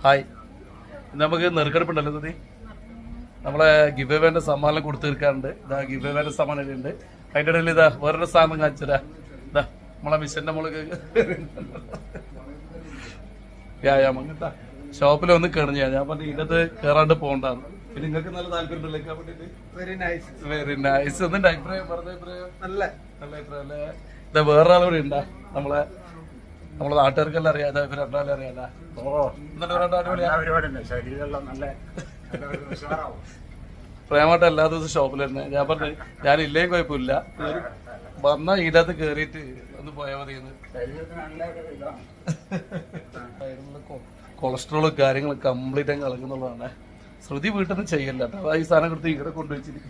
Hi, നമുക്ക് നെറുക്കെടുപ്പുണ്ടല്ലോ സുധി. നമ്മളെ give എവേന്റെ സമ്മാനം കൊടുത്തു തീർക്കാറുണ്ട്. ഇതാ ഗിവ് എവേന്റെ സമ്മാനം ഉണ്ട്. അതിൻ്റെ ഇടയിൽ ഇതാ വേറൊരു സാധനം കാണിച്ചതാ. ഇതാ നമ്മളെ മിഷന്റെ മുളക് വ്യായാമം കേട്ടാ. ഷോപ്പിൽ ഒന്ന് കിടന്നു ഞാൻ പറഞ്ഞു ഇതിനകത്ത് കയറാണ്ട് പോകണ്ടാണ്. പിന്നെ നിങ്ങൾക്ക് നല്ല താല്പര്യം വേണ്ടിട്ട് വെരി നൈസ്. എന്നിട്ട് അഭിപ്രായം പറഞ്ഞ അഭിപ്രായം നല്ല അഭിപ്രായം അല്ലേ. ഇതാ വേറൊരാളൂടെ ഉണ്ടാ നമ്മളെ നാട്ടുകാർക്കെല്ലാം അറിയാം. രണ്ടാളും അറിയാല്ല. പ്രേമായിട്ട് എല്ലാ ദിവസവും ഷോപ്പിൽ തന്നെ. ഞാൻ പറഞ്ഞു ഞാൻ ഇല്ലേ കുഴപ്പമില്ല, വന്നാൽ ഇതിനകത്ത് കേറിയിട്ട് ഒന്ന് പോയാൽ മതി. കൊളസ്ട്രോളും കാര്യങ്ങളും കംപ്ലീറ്റ് അങ്ങ് കളങ്ങുന്നുള്ളതാണ്. ശ്രുതി വീട്ടിൽ നിന്ന് ചെയ്യല്ല കേട്ടോ. അതാ ഈ സാധനം കൊടുത്ത് ഇവിടെ കൊണ്ടുവച്ചിട്ട്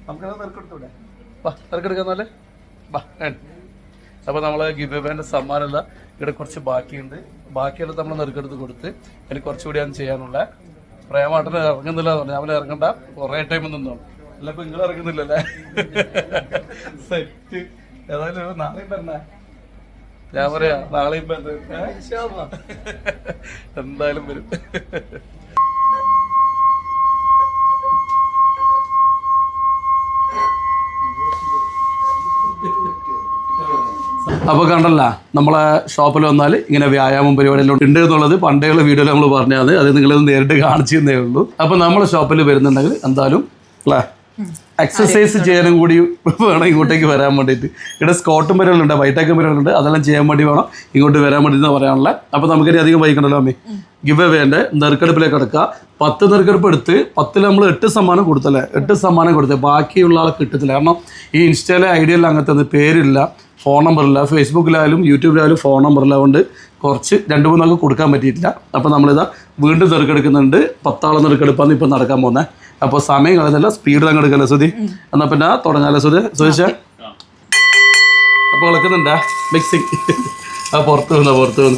നമുക്കത് തിരക്കെടുത്തൂടെ. വാ തിരക്കെടുക്കാന്നല്ലേ വാ. അപ്പോൾ നമ്മൾ ഗിവ് എവേന്റെ സമ്മാനമല്ല, ഇവിടെ കുറച്ച് ബാക്കിയുണ്ട്. ബാക്കിയെല്ലാം നമ്മൾ നെറുക്കെടുത്ത് കൊടുത്ത് എനിക്ക് കുറച്ചുകൂടിയാണ് ചെയ്യാനുള്ള. പ്രേമാട്ടന് ഇറങ്ങുന്നില്ല എന്ന് പറഞ്ഞു. അവൻ ഇറങ്ങണ്ട, കുറേ ടൈം നിന്നോ. അല്ല ഇപ്പൊ നിങ്ങൾ ഇറങ്ങുന്നില്ലല്ലേ. സെറ്റ്. ഏതായാലും നാളെയും പറഞ്ഞ ഞാൻ പറയാ നാളെയും എന്തായാലും വരും. അപ്പോൾ കണ്ടല്ല, നമ്മളെ ഷോപ്പിൽ വന്നാൽ ഇങ്ങനെ വ്യായാമം പരിപാടിയെല്ലാം ഉണ്ട് എന്നുള്ളത് പണ്ടേയുള്ള വീഡിയോയിൽ നമ്മൾ പറഞ്ഞാൽ അത് നിങ്ങളത് നേരിട്ട് കാണിച്ചു തന്നേ ഉള്ളൂ. അപ്പോൾ നമ്മളെ ഷോപ്പിൽ വരുന്നുണ്ടെങ്കിൽ എന്തായാലും അല്ലേ എക്സസൈസ് ചെയ്യാനും കൂടി വേണം ഇങ്ങോട്ടേക്ക് വരാൻ വേണ്ടിയിട്ട്. ഇവിടെ സ്കോട്ടും പരിപാടികളുണ്ട്, വൈറ്റേക്കും പരിപാടികളുണ്ട്. അതെല്ലാം ചെയ്യാൻ വേണ്ടി വേണം ഇങ്ങോട്ട് വരാൻ വേണ്ടി എന്ന് പറയാനുള്ള. അപ്പോൾ നമുക്കിനി അധികം വൈകണ്ടല്ലോ അമ്മേ. ഗിവ് എവേൻ്റെ നെറുക്കെടുപ്പിലേക്ക് കിടക്കുക. 10 നെറുക്കെടുപ്പ് എടുത്ത് 10 നമ്മൾ 8 സമ്മാനം കൊടുത്തല്ലേ. 8 സമ്മാനം കൊടുത്തേ ബാക്കിയുള്ള ആളെ കിട്ടത്തില്ല. കാരണം ഈ ഇൻസ്റ്റയിലെ ഐഡിയയിൽ അങ്ങനത്തെ പേരില്ല, ഫോൺ നമ്പറില്ല. ഫേസ്ബുക്കിലായാലും യൂട്യൂബിലായാലും ഫോൺ നമ്പറില്ല. അതുകൊണ്ട് കുറച്ച് 2-3 ആൾക്ക് കൊടുക്കാൻ പറ്റിയിട്ടില്ല. അപ്പോൾ നമ്മളിതാ വീണ്ടും നെറുക്കെടുക്കുന്നുണ്ട്. 10 ആളെ നെറുക്കെടുപ്പാന്ന് ഇപ്പം നടക്കാൻ പോകുന്നത്. അപ്പോൾ സമയം കളയുന്നില്ല, സ്പീഡ് അങ്ങ് എടുക്കല്ലേ സുധി. എന്നാൽ പിന്നെ തുടങ്ങാല്ലേ സുധിച്ച. അപ്പോൾ കളിക്കുന്നുണ്ടാ മിക്സിങ്. ആ പുറത്ത് വന്നു.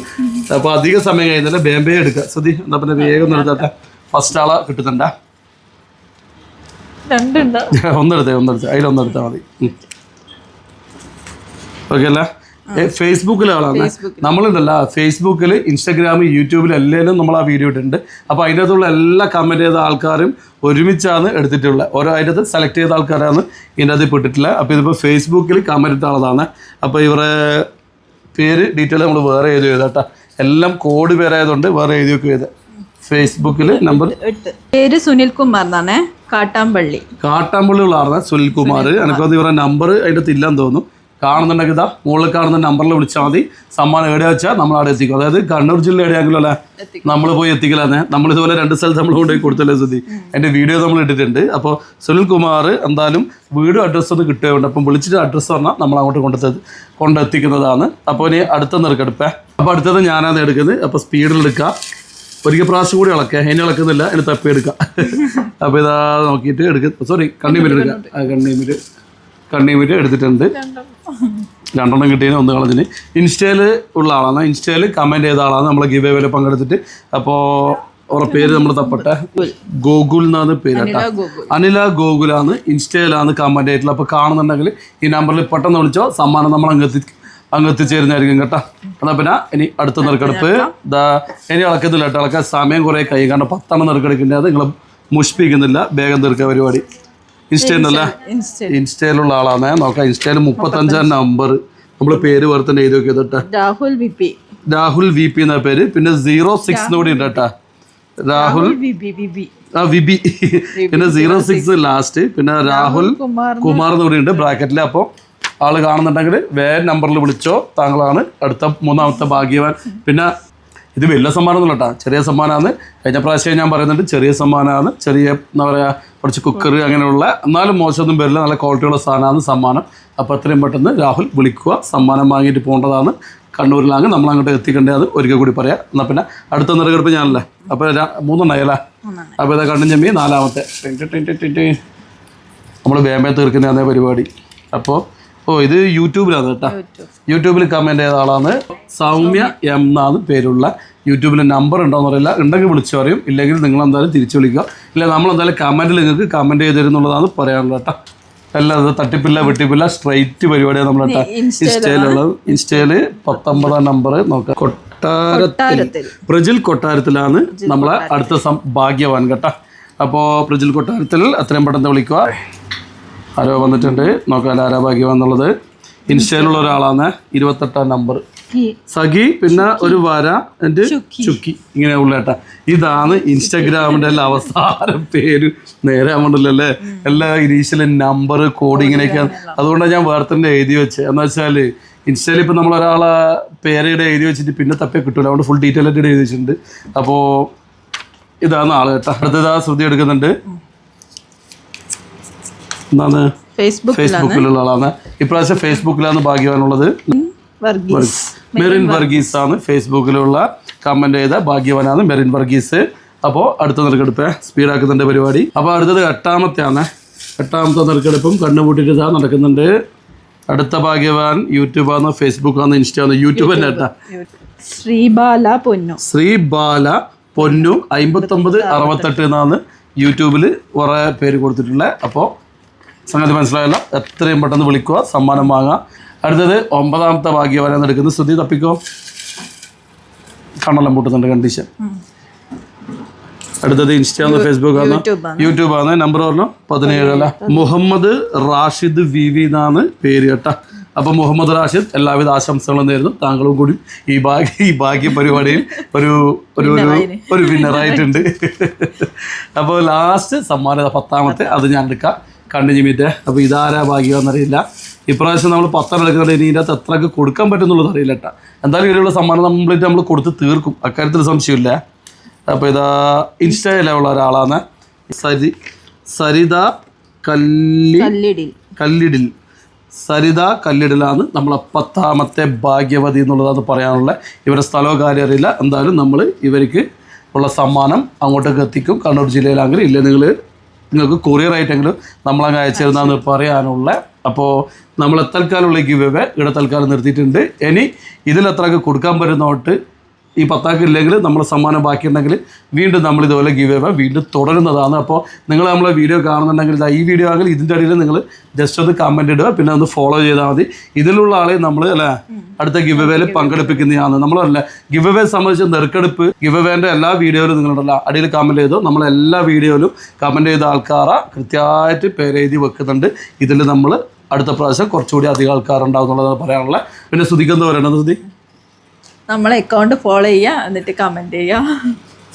അപ്പോൾ അധികം സമയം കഴിയുന്നില്ല, ബേമ്പേ എടുക്കുക സുധി. എന്നാൽ പിന്നെ വേഗം ഒന്ന് എടുത്താട്ടെ. ഫസ്റ്റ് ആളെ കിട്ടുന്നുണ്ടാ. ഒന്നെടുത്തേ അതിലൊന്നെടുത്താൽ മതി. ഓക്കെ അല്ലേ. ഫേസ്ബുക്കിലാളാണ് നമ്മളുണ്ടല്ല. ഫേസ്ബുക്കിൽ, ഇൻസ്റ്റാഗ്രാം, യൂട്യൂബിൽ എല്ലാവരും നമ്മൾ ആ വീഡിയോ ഇട്ടിട്ടുണ്ട്. അപ്പോൾ അതിൻ്റെ അകത്തുള്ള എല്ലാ കമൻറ്റ് ചെയ്ത ആൾക്കാരും ഒരുമിച്ചാണ് എടുത്തിട്ടുള്ളത്. ഓരോ അതിൻ്റെ സെലക്ട് ചെയ്ത ആൾക്കാരാണ് ഇതിൻ്റെ അകത്ത് ഇട്ടിട്ടില്ല. അപ്പോൾ ഇതിപ്പോൾ ഫേസ്ബുക്കിൽ കമൻറ്റ് ഇട്ട ആളതാണ്. അപ്പോൾ ഇവരെ പേര് ഡീറ്റെയിൽ നമ്മൾ വേറെ എഴുതി കേട്ടോ. എല്ലാം കോഡ് പേരായതുകൊണ്ട് വേറെ എഴുതി വെക്കുക ചെയ്ത്. ഫേസ്ബുക്കിൽ നമ്പർ പേര് സുനിൽകുമാർ എന്നാണ്. കാട്ടാമ്പള്ളിയുള്ള ആളാണ് സുനിൽകുമാർ. എനിക്കത് ഇവരുടെ നമ്പർ അതിൻ്റെ അകത്ത് ഇല്ലാന്ന് തോന്നുന്നു. കാണുന്നുണ്ടെങ്കിൽ ഇതാ മുകളിൽ കാണുന്ന നമ്പറിൽ വിളിച്ചാൽ മതി. സമ്മാനം എവിടെ വെച്ചാൽ നമ്മൾ അവിടെ എത്തിക്കും. അതായത് കണ്ണൂർ ജില്ല എവിടെയാണെങ്കിലും അല്ലേ നമ്മൾ പോയി എത്തിക്കലാന്നെ. നമ്മളിതുപോലെ 2 സ്ഥലത്ത് നമ്മൾ കൊണ്ടുപോയി കൊടുത്തല്ലേ സുധി. എൻ്റെ വീഡിയോ നമ്മൾ ഇട്ടിട്ടുണ്ട്. അപ്പോൾ സുനിൽകുമാർ എന്തായാലും വീടും അഡ്രസ്സ് ഒന്ന് കിട്ടുകയുണ്ട്. അപ്പം വിളിച്ചിട്ട് അഡ്രസ്സ് പറഞ്ഞാൽ നമ്മൾ അങ്ങോട്ട് കൊണ്ടെത്തിക്കുന്നതാണ്. അപ്പോൾ ഇനി അടുത്ത നെറുക്കെടുപ്പേ. അപ്പോൾ അടുത്തത് ഞാനാണ് എടുക്കുന്നത്. അപ്പോൾ സ്പീഡിൽ എടുക്കുക. ഒരിക്കൽ പ്രാവശ്യം കൂടി ഇളക്കുക. എന്നെ ഇളക്കുന്നില്ല, എന്നെ തപ്പി എടുക്കുക. അപ്പോൾ ഇതാ നോക്കിയിട്ട് എടുക്കുക. സോറി, കണ്ണീമിര് എടുക്കുക. കണ്ണീമിര് എടുത്തിട്ടുണ്ട്. 2 കിട്ടിയതിന് 1 കളഞ്ഞിന്. ഇൻസ്റ്റയിൽ ഉള്ള ആളാണ്. ഇൻസ്റ്റയിൽ കമൻറ്റ് ചെയ്ത ആളാണ് നമ്മളെ ഗിവ് എവേയിൽ പങ്കെടുത്തിട്ട്. അപ്പോൾ അവരുടെ പേര് നമ്മൾ തപ്പട്ടെ. ഗോകുൽ എന്നാണ് പേര് കേട്ടോ. അനില ഗോകുലാണ്. ഇൻസ്റ്റയിലാണ് കമൻറ്റ് ചെയ്തിട്ടുള്ളത്. അപ്പോൾ കാണുന്നുണ്ടെങ്കിൽ ഈ നമ്പറിൽ പെട്ടെന്ന് വിളിച്ചോ, സമ്മാനം നമ്മൾ അങ്ങ് എത്തിച്ചേരുന്നതായിരിക്കും കേട്ടോ. എന്നാൽ പിന്നെ ഇനി അടുത്ത നെറുക്കെടുപ്പ്. ഇനി ഇളക്കുന്നില്ല കേട്ടോ. ഇളക്കാൻ സമയം കുറേ കൈ. കാരണം 10 നെറുക്കെടുക്കേണ്ടത് അത് നിങ്ങൾ മുഷിപ്പിക്കുന്നില്ല. വേഗം തീർക്കുക പരിപാടി. ഇൻസ്റ്റയിലല്ല, ഇൻസ്റ്റയിലുള്ള ആളാണ്. നോക്കാം. ഇൻസ്റ്റയിൽ 35 നമ്പർ നമ്മൾ പേര് വേറെ തന്നെ എഴുതി നോക്കിയത് കേട്ടോ. രാഹുൽ വി പി എന്ന പേര്. പിന്നെ 06 കൂടി ഉണ്ട് കേട്ടോ. രാഹുൽ വിബി. പിന്നെ 06 ലാസ്റ്റ്. പിന്നെ രാഹുൽ കുമാർ എന്ന് കൂടി ഉണ്ട് ബ്രാക്കറ്റിൽ. അപ്പോൾ ആള് കാണുന്നുണ്ടെങ്കിൽ വേറെ നമ്പറിൽ വിളിച്ചോ. താങ്കളാണ് അടുത്ത 3ാമത്തെ ഭാഗ്യവാൻ. പിന്നെ ഇത് വലിയ സമ്മാനമൊന്നുമില്ല കേട്ടോ, ചെറിയ സമ്മാനമാണ്. കഴിഞ്ഞ പ്രാവശ്യം ഞാൻ പറയുന്നുണ്ട് ചെറിയ സമ്മാനമാണ്. ചെറിയ എന്താ പറയുക, കുറച്ച് കുക്കർ അങ്ങനെയുള്ള, എന്നാലും മോശമൊന്നും വരില്ല, നല്ല ക്വാളിറ്റിയുള്ള സാധനമാണ് സമ്മാനം. അപ്പോൾ എത്രയും പെട്ടെന്ന് രാഹുൽ വിളിക്കുക. സമ്മാനം വാങ്ങിയിട്ട് പോകേണ്ടതാണ്. കണ്ണൂരിലാണെങ്കിൽ നമ്മൾ അങ്ങോട്ട് എത്തിക്കേണ്ടത് ഒരിക്കൽ കൂടി പറയാം. എന്നാൽ പിന്നെ അടുത്ത നെറുക്കെടുപ്പ് ഞാനല്ലേ. അപ്പോൾ 3 ഉണ്ടായല്ലേ. അപ്പോൾ ഇതാ കണ്ണും ചെമ്മി 4ാമത്തെ. നമ്മൾ വേമ്പേ തീർക്കുന്ന അതേ പരിപാടി. അപ്പോൾ ഇത് യൂട്യൂബിലാണ് കേട്ടോ. യൂട്യൂബിൽ കമൻറ്റ് ചെയ്ത ആളാണ് സൗമ്യ എം എന്നാണ് പേരുള്ള. യൂട്യൂബിൽ നമ്പർ ഉണ്ടോയെന്ന് അറിയില്ല. ഉണ്ടെങ്കിൽ വിളിച്ചു പറയും, ഇല്ലെങ്കിൽ നിങ്ങൾ എന്തായാലും തിരിച്ചു വിളിക്കുക. ഇല്ല നമ്മളെന്തായാലും കമൻറ്റിൽ നിങ്ങൾക്ക് കമൻറ്റ് ചെയ്ത് തരുന്നുള്ളതാണ് പറയാനുള്ളത് കേട്ടോ. എല്ലാം അത് തട്ടിപ്പില്ല വെട്ടിപ്പില്ല സ്ട്രൈറ്റ് പരിപാടിയാണ് നമ്മുടെ ഇൻസ്റ്റയിലുള്ളത്. ഇൻസ്റ്റയിൽ 19 നമ്പർ നോക്കാം. കൊട്ടാരത്തിൽ. പ്രജിൽ കൊട്ടാരത്തിലാണ് നമ്മളെ അടുത്ത ഭാഗ്യവാൻ കേട്ടോ. അപ്പോൾ പ്രജിൽ കൊട്ടാരത്തിൽ എത്രയും പെട്ടെന്ന് വിളിക്കുക. ആരോ വന്നിട്ടുണ്ട്, നോക്കാം ആരാ ഭാഗ്യവാൻ എന്നുള്ളത്. ഇൻസ്റ്റയിലുള്ള ഒരാളാണ്, 28-ാം നമ്പർ സഖി, പിന്നെ ഒരു വര എൻ്റെ ചുക്കി, ഇങ്ങനെ ഉള്ള കേട്ടാ. ഇതാണ് ഇൻസ്റ്റാഗ്രാമിൻ്റെ എല്ലാ അവസാന പേര്. നേരെ ആവണ്ടല്ലോ അല്ലേ, എല്ലാ ഇനീഷ്യലും നമ്പർ കോഡ് ഇങ്ങനെയൊക്കെയാണ്. അതുകൊണ്ടാണ് ഞാൻ വേറെ തന്നെ എഴുതി വെച്ചത്. എന്ന് വെച്ചാൽ ഇൻസ്റ്റയിൽ ഇപ്പം നമ്മൾ ഒരാളെ പേരുടെ എഴുതി വെച്ചിട്ട് പിന്നെ തപ്പേ കിട്ടില്ല, അതുകൊണ്ട് ഫുൾ ഡീറ്റെയിൽ ആയിട്ട് എഴുതി വെച്ചിട്ടുണ്ട്. അപ്പോൾ ഇതാണ് ആള് കേട്ടോ. അടുത്തത് ശ്രുതി എടുക്കുന്നുണ്ട്. എന്താണ് ഫേസ്ബുക്കിലുള്ള ആളാണ്. ഇപ്രാവശ്യം ഫേസ്ബുക്കിലാണ് ഭാഗ്യവാനുള്ളത്. മെറിൻ വർഗീസ് ആണ് ഫേസ്ബുക്കിലുള്ള കമന്റ് ചെയ്ത ഭാഗ്യവാനാണ് മെറിൻ വർഗീസ്. അപ്പോൾ അടുത്ത നറുക്കെടുപ്പ് സ്പീഡാക്കുന്നുണ്ട് പരിപാടി. അപ്പോൾ അടുത്തത് 8-ാമത്തെയാണ്. 8-ാമത്തെ നറുക്കെടുപ്പും കണ്ണുപൂട്ടിട്ട് ഇതാ നടക്കുന്നുണ്ട്. അടുത്ത ഭാഗ്യവാൻ യൂട്യൂബാണ്, ഫേസ്ബുക്കാണ്, ഇൻസ്റ്റയാണ്. യൂട്യൂബ് തന്നെ കേട്ടാ. ശ്രീബാല പൊന്നു 5968 എന്നാണ് യൂട്യൂബിൽ കുറേ പേര് കൊടുത്തിട്ടുള്ളത്. അപ്പോൾ സംഗതി മനസ്സിലായല്ലോ, എത്രയും പെട്ടെന്ന് വിളിക്കുക, സമ്മാനം വാങ്ങുക. അടുത്തത് 9-ാമത്തെ ഭാഗ്യവാനാണ് എടുക്കുന്നത്. ശ്രുതി തപ്പിക്കോ, കണ്ണെല്ലാം പൂട്ടുന്നുണ്ട് കണ്ടീഷൻ. അടുത്തത് ഇൻസ്റ്റയാണ്, ഫേസ്ബുക്കാണ്, യൂട്യൂബാണ്. നമ്പർ പറഞ്ഞു 17 അല്ല. മുഹമ്മദ് റാഷിദ് വിവി എന്നാണ് പേര് കേട്ടാ. അപ്പോൾ മുഹമ്മദ് റാഷിദ്, എല്ലാവിധ ആശംസകളും നേരുന്നു. താങ്കളും കൂടി ഈ ഭാഗ്യ പരിപാടിയിൽ ഒരു വിന്നറായിട്ടുണ്ട്. അപ്പോൾ ലാസ്റ്റ് സമ്മാനം 10-ാമത്തെ, അത് ഞാൻ എടുക്കാം കണ്ടിന്യൂമിറ്റ്. അപ്പോൾ ഇതാരാ ഭാഗ്യമെന്നറിയില്ല. ഇപ്രാവശ്യം നമ്മൾ 10 എടുക്കുന്നത്, ഇനി ഇതിൻ്റെ അകത്ത് എത്രയൊക്കെ കൊടുക്കാൻ പറ്റുന്നുള്ളത് അറിയില്ല കേട്ടോ. എന്തായാലും ഇതിലുള്ള സമ്മാനം കംപ്ലീറ്റ് നമ്മൾ കൊടുത്ത് തീർക്കും, അക്കാര്യത്തിൽ സംശയമില്ല. അപ്പോൾ ഇതാ ഇൻസ്റ്റയിലുള്ള ഒരാളാണ്, സരിത കല്ലിടിൽ. സരിത കല്ലിടിലാണ് നമ്മളെ 10-ാമത്തെ ഭാഗ്യവതി എന്നുള്ളതാണ് പറയാനുള്ളത്. ഇവരുടെ സ്ഥലമോ കാര്യം അറിയില്ല. എന്തായാലും നമ്മൾ ഇവർക്ക് ഉള്ള സമ്മാനം അങ്ങോട്ടേക്ക് എത്തിക്കും. കണ്ണൂർ ജില്ലയിലാണെങ്കിൽ ഇല്ല, നിങ്ങൾക്ക് കൊറിയർ ആയിട്ടെങ്കിലും നമ്മളങ്ങ് അയച്ചിരുന്നാന്ന് പറയാനുള്ള. അപ്പോൾ നമ്മൾ തൽക്കാലമുള്ള ഗിവ് അവേ ഇവിടെ തൽക്കാലം നിർത്തിയിട്ടുണ്ട്. ഇനി ഇതിലെത്രയൊക്കെ കൊടുക്കാൻ പറ്റുന്നോട്ട് ഈ 10 ഇല്ലെങ്കിൽ നമ്മൾ സമ്മാനം ബാക്കിയുണ്ടെങ്കിൽ വീണ്ടും നമ്മൾ ഇതുപോലെ ഗിവ് അവേ വീണ്ടും തുടരുന്നതാണ്. അപ്പോൾ നിങ്ങൾ നമ്മളെ വീഡിയോ കാണുന്നുണ്ടെങ്കിൽ ഈ വീഡിയോ ആണെങ്കിൽ ഇതിൻ്റെ അടിയിൽ നിങ്ങൾ ജസ്റ്റ് ഒന്ന് കമൻറ്റ് ഇടുക, പിന്നെ ഒന്ന് ഫോളോ ചെയ്താൽ മതി. ഇതിലുള്ള ആളെ നമ്മൾ അല്ലേ അടുത്ത ഗിവ് അവേയിൽ പങ്കെടുപ്പിക്കുന്നതാണ്. നമ്മളല്ല ഗിവ് അവേ സംബന്ധിച്ച് നെറുക്കെടുപ്പ് ഗിവ് അവേൻ്റെ എല്ലാ വീഡിയോയിലും നിങ്ങളുണ്ടല്ലോ അടിയിൽ കമൻറ്റ് ചെയ്തോ. നമ്മളെല്ലാ വീഡിയോയിലും കമൻറ്റ് ചെയ്ത ആൾക്കാരെ കൃത്യമായിട്ട് പേരെഴുതി വെക്കുന്നുണ്ട്. ഇതിൽ നമ്മൾ അടുത്ത പ്രാവശ്യം കുറച്ചുകൂടി അധികം ആൾക്കാരുണ്ടാവും എന്നുള്ളതാണ് പറയാനുള്ളത്. പിന്നെ ശ്രുതിക്കെന്താ പറയണത്? ശ്രുതി നമ്മളെ അക്കൗണ്ട് ഫോളോ ചെയ്യുക, എന്നിട്ട് കമൻറ്റ് ചെയ്യുക.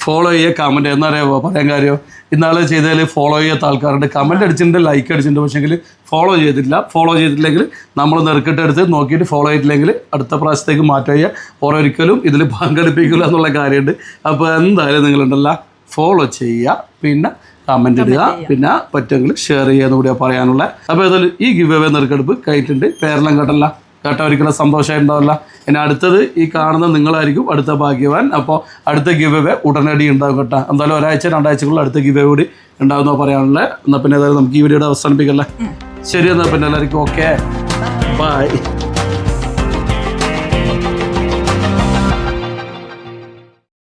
ഫോളോ ചെയ്യുക, കമൻറ്റ് എന്നറിയാമോ പറയാൻ കാര്യം? ഇന്നാളെ ചെയ്തതിൽ ഫോളോ ചെയ്യാത്ത ആൾക്കാരുണ്ട്, കമൻറ്റ് അടിച്ചിട്ടുണ്ട്, ലൈക്ക് അടിച്ചിട്ടുണ്ട്, പക്ഷേങ്കിൽ ഫോളോ ചെയ്തിട്ടില്ലെങ്കിൽ നമ്മൾ നെറുക്കിട്ടെടുത്ത് നോക്കിയിട്ട് ഫോളോ ചെയ്തിട്ടില്ലെങ്കിൽ അടുത്ത പ്രാവശ്യത്തേക്ക് മാറ്റം ചെയ്യുക. ഓരോരിക്കലും ഇതിൽ പങ്കെടുപ്പിക്കില്ല എന്നുള്ള കാര്യമുണ്ട്. അപ്പോൾ എന്തായാലും നിങ്ങളുണ്ടല്ല ഫോളോ ചെയ്യുക, പിന്നെ കമൻറ്റ് ഇടുക, പിന്നെ പറ്റുമെങ്കിൽ ഷെയർ ചെയ്യാന്ന് കൂടിയാണ് പറയാനുള്ള. അപ്പോൾ ഏതായാലും ഈ ഗിവ് അവേ നെറുക്കെടുപ്പ് കഴിഞ്ഞിട്ടുണ്ട്. പേരെല്ലാം കേട്ടവരിക്കുള്ള സന്തോഷമായി ഉണ്ടാവില്ല. ഇനി അടുത്തത് ഈ കാണുന്ന നിങ്ങളായിരിക്കും അടുത്ത ഭാഗ്യവാൻ. അപ്പോൾ അടുത്ത ഗിവ് അവേ ഉടനടി ഉണ്ടാകും കേട്ടോ. എന്തായാലും 1-2 അടുത്ത ഗിവ് അവേ കൂടി ഉണ്ടാകുന്ന പറയാനുള്ളത്. എന്നാൽ പിന്നെ ഏതായാലും നമുക്ക് ഈ വീഡിയോയുടെ അവസാനിപ്പിക്കല്ലേ. ശരി, എന്നാൽ പിന്നെ എല്ലാവർക്കും ഓക്കെ, ബൈ.